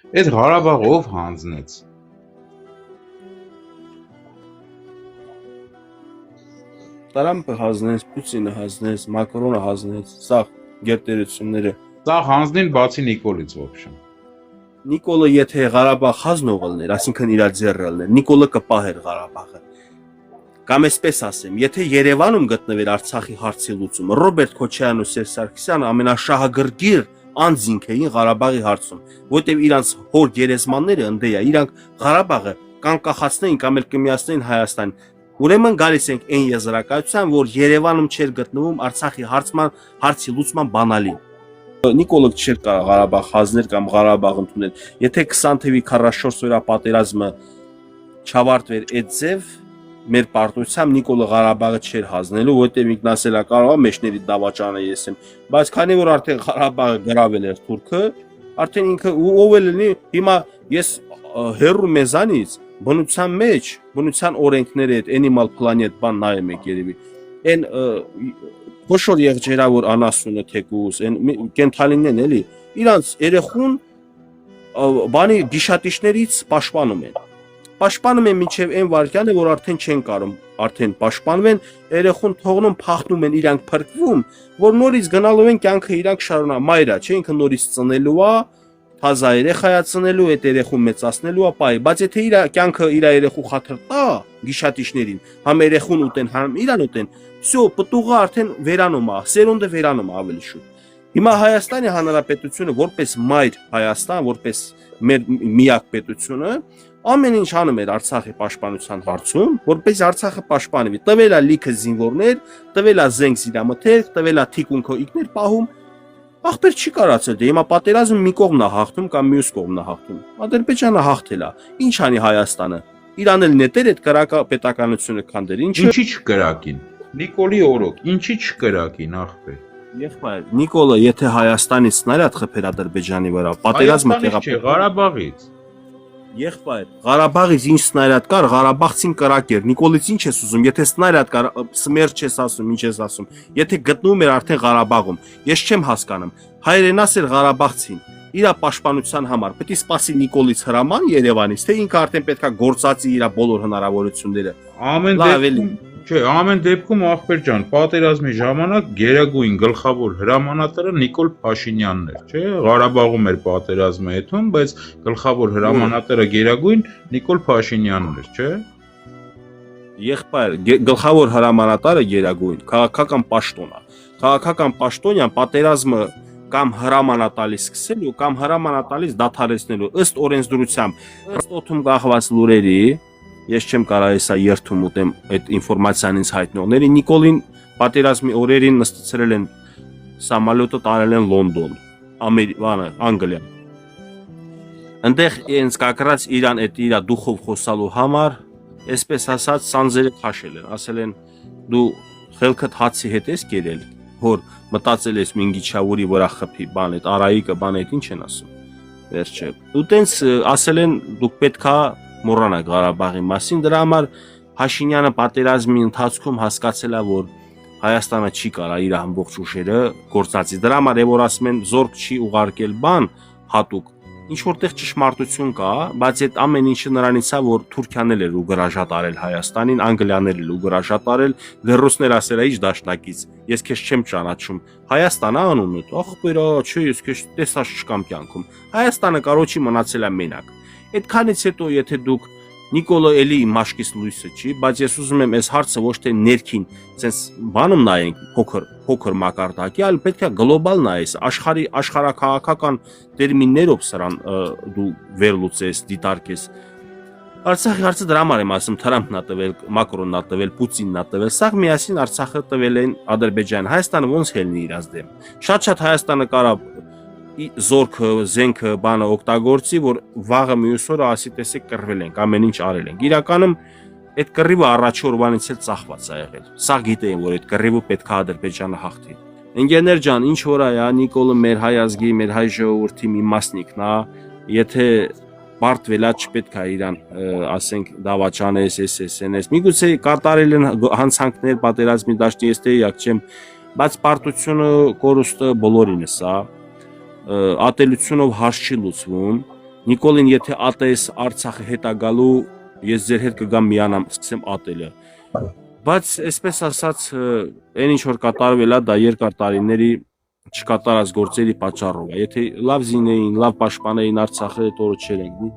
Այդ Ղարաբաղը ով հանձնեց։ Տրամպը հանձնեց, Պուտինը հանձնեց, Մակրոնը հանձնեց, սա գերտերությունները։ Սա հանձնին բացի Նիկոլից ոբշե։ Նիկոլը եթե Ղարաբաղ հանձնողներ, այսինքն իր ձեռը լներ, Նիկոլը կպահեր Ղարաբաղը։ Կամ այսպես ասեմ, եթե Երևանում գտնվեր Արցախի հարցի լուծումը, Ռոբերտ Քոչարյանն ու Սերժ Սարգսյանը ամենաշահագրգիռ անձինք էին Ղարաբաղի հարցում, որտեղ իրանց հոր գերեզմանները ընդեյա, իրանք Ղարաբաղը կանկախացնեին կամ էլ կմիացնեին Հայաստան։ Ուրեմն գալիս ենք այն եզրակացության, որ Երևանում չէր գտնվում Արցախի հարցի լուծման բանալին։ Նիկոլը չէր կարող Ղարաբաղ հանձնել կամ Ղարաբաղ ընդունել։ Եթե 20 թվականի 44 օրյա պատերազմը չավարտվեր այդ ձև, մեր պարտությամբ Նիկոլը Ղարաբաղը չէր հանձնելու, որտեղ ինքն ասել է կարող է մեջների դավաճանը ես եմ, բայց քանի որ արդեն Ղարաբաղը գրավել էր թուրքը, արդեն ինքը ով է լինի, հիմա ես հերրու մեզանից բնության մեջ, բնության օրենքների այդ Animal Planet բան նայում եք երևի, այն փոշոր եղջերավոր անասունը թեկուս, այն կենթանիներն էլի, իրանց երեխուն բանի գիշատիչներից պաշտպանում են։ Պաշտպանում են մինչև այն վարկյանը, որ արդեն չեն կարող, արդեն պաշտպանվեն, երեխուն թողնում, փախնում են, իրանք փրկվում, որ նորից գնալու են կյանքը իրանք շարունակ, մայրա, չէ, ինքը նորից ծնելու է, թազա երեխայա ծնելու, այդ երեխուն մեծացնելու է, պայ, բայց եթե իր կյանքը իր երեխու խաթր տա գիշատիչներին, համ երեխուն ուտեն, համ իրան ուտեն, всё, պտուղը արդեն վերանում է, սերունդը վերանում է ավելի շուտ։ Հիմա Հայաստանի Հանրապետությունը որպես մայր Հայաստան, որպես մեր միակ պետությունը, ամեն ինչ անում էր Արցախի պաշտպանության հարցում, որպես Արցախը պաշտպանվի, տվել է լիքը զինվորներ, տվել է զենք զինամթերք, տվել է թիկունքոիկներ պահում, ախպեր չի կարացել, դե հիմա պատերազմը մի կողմն է հաղթում կամ մյուս կողմն է հաղթում։ Ադրբեջանը հաղթել է։ Ինչ անի Հայաստանը։ Իրան էլ նետեր այդ կրակապետականությունը քանդեր, ինչի չկրակին։ Նիկոլի օրոք, ինչի չկրակին, ախպեր։ Եղբայր, Նիկոլը եթե Հայաստանից սնարյադ խփեր Ադրբեջանի վրա, պատերազմը տեղափոխ Ղարաբաղից։ Եղբայր, Ղարաբաղից ինչ սնարյադ կար, Ղարաբաղցին կրակեր։ Նիկոլից ինչ ես ուզում, եթե սնարյադ կար, սմերջ ես ասում, ինչ ես ասում։ Եթե գտնվում էր արդեն Ղարաբաղում, ես չեմ հասկանում։ Հայրեն ասել Ղարաբաղցին, իր պաշտպանության համար, պետք է սպասի Նիկոլից հրաման Երևանից, թե ինքը արդեն պետքա գործածի իր բոլոր հնարավորությունները։ Ամեն դեպքում ախպեր ջան, պատերազմի ժամանակ գերագույն գլխավոր հրամանատարը Նիկոլ Փաշինյանն էր, չէ՞, Ղարաբաղում էր պատերազմը հետում, բայց գլխավոր հրամանատարը գերագույն Նիկոլ Փաշինյանն էր, չէ՞։ Եղբայր, գլխավոր հրամանատարը գերագույն, քաղաքական պաշտոնա։ Քաղաքական պաշտոնյան պատերազմը կամ հրամանատալի սկսելու կամ հրամանատալից դադարեցնելու ըստ օրենսդրությամբ, ըստ օդում գահված լուրերի, ես չեմ կարող հեսա երթում ուտեմ այդ ինֆորմացիան ինձ հայտնողների, Նիկոլին պատերազմի օրերին նստեցրել են սամալյոտը տարել են Լոնդոն, Անգլիա։ Այնտեղ ինձ կակրած իրան այդ իր դուխով խոսալու համար, այսպես ասած, սանձերը քաշել են, ասել են դու խելքդ հացի հետ ես կերել, որ մտածել ես մինգիչավուրի վրա խփի, բան այդ արայիկը, բան այդ ինչ են ասում։ Վերջը։ Ու տենց ասել են դուք պետքա մոռանաք Ղարաբաղի մասին, դրա համար Փաշինյանը պատերազմի ընթացքում հասկացել է, որ Հայաստանը չի կարա իր ամբողջ ուժերը գործածի։ Դրա համար որ ասում են զորք չի ուղարկել բան հատուկ, ինչ որտեղ ճշմարտություն կա, բայց այդ ամեն ինչը նրանից է, որ Թուրքիան էլ էր ու գրաժատարել Հայաստանին, Անգլիան էլ ու գրաժատարել, դեռ ռուսներ ասել է ինչ դաշնակից, ես քեզ չեմ ճանաչում։ Հայաստանը անունը, ախպերա, չէ, ես քեզ տեսած չկամ կյանքում։ Հայաստանը կարոջի մնացել է մենակ։ Այդքանից հետո եթե դուք Նիկոլը էլի մաշկից լույսը չի, բայց ես ուզում եմ այս հարցը ոչ թե ներքին, sense բանում նայենք փոքր մակարդակի, այլ պետք է գլոբալ նայես, աշխարհակաղակական տերմիններով սրան դու վերլուծես, դիտարկես։ Արցախի հարցը դրա համար եմ ասում, Թրամփն ա տվել, Մակրոնն ա տվել, Պուտինն ա տվել, սա միասին Արցախը տվել են Ադրբեջան, Հայաստանը ոնց հելնի իրաց դեմ։ Շատ Հայաստանը կարա զորքը, զենքը, բանը օգտագործի, որ վաղը մյուս օրը ասի տեսեք կռվել ենք, ամեն ինչ արել ենք։ Իրականում այդ կռիվը առաջի օրվանից էլ ծախված է եղել։ Սա գիտեին, որ այդ կռիվը պետք է Ադրբեջանը հաղթի։ Ընկերներ ջան, ինչ որ է, Նիկոլը մեր հայ ազգի, մեր հայ ժողովրդի մի մասնիկն է, եթե պարտվելա չպետք է իրան, ասենք, դավաճանես, էս, միգուցե կատարել են հանցանքներ պատերազմի դաշտի, ես տեղյակ չեմ, բայց պարտությունը կորուստը բոլորինս է, ատելությունով հարց չի լուծվում, Նիկոլին եթե ատես Արցախը հետա գալու, ես ձեր հետ կգամ միանամ, սկսեմ ատելը։ Բայց այսպես ասած, այն ինչ որ կատարվել է, դա երկար տարիների չկատարած գործերի պատճառով է։ Եթե լավ զինեին, լավ պաշտպանեին Արցախը, այդ օրը չէր եղնի։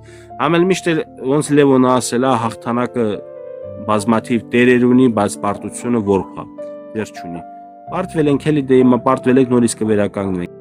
Ամեն միշտ ոնց Լևոնը ասել է, հաղթանակը բազմաթիվ տերեր ունի, բայց պարտությունը որփա։ Դեռ չունի։ Պարտվել ենք էլի դե հիմա պարտվել ենք նորից կվերականգնենք։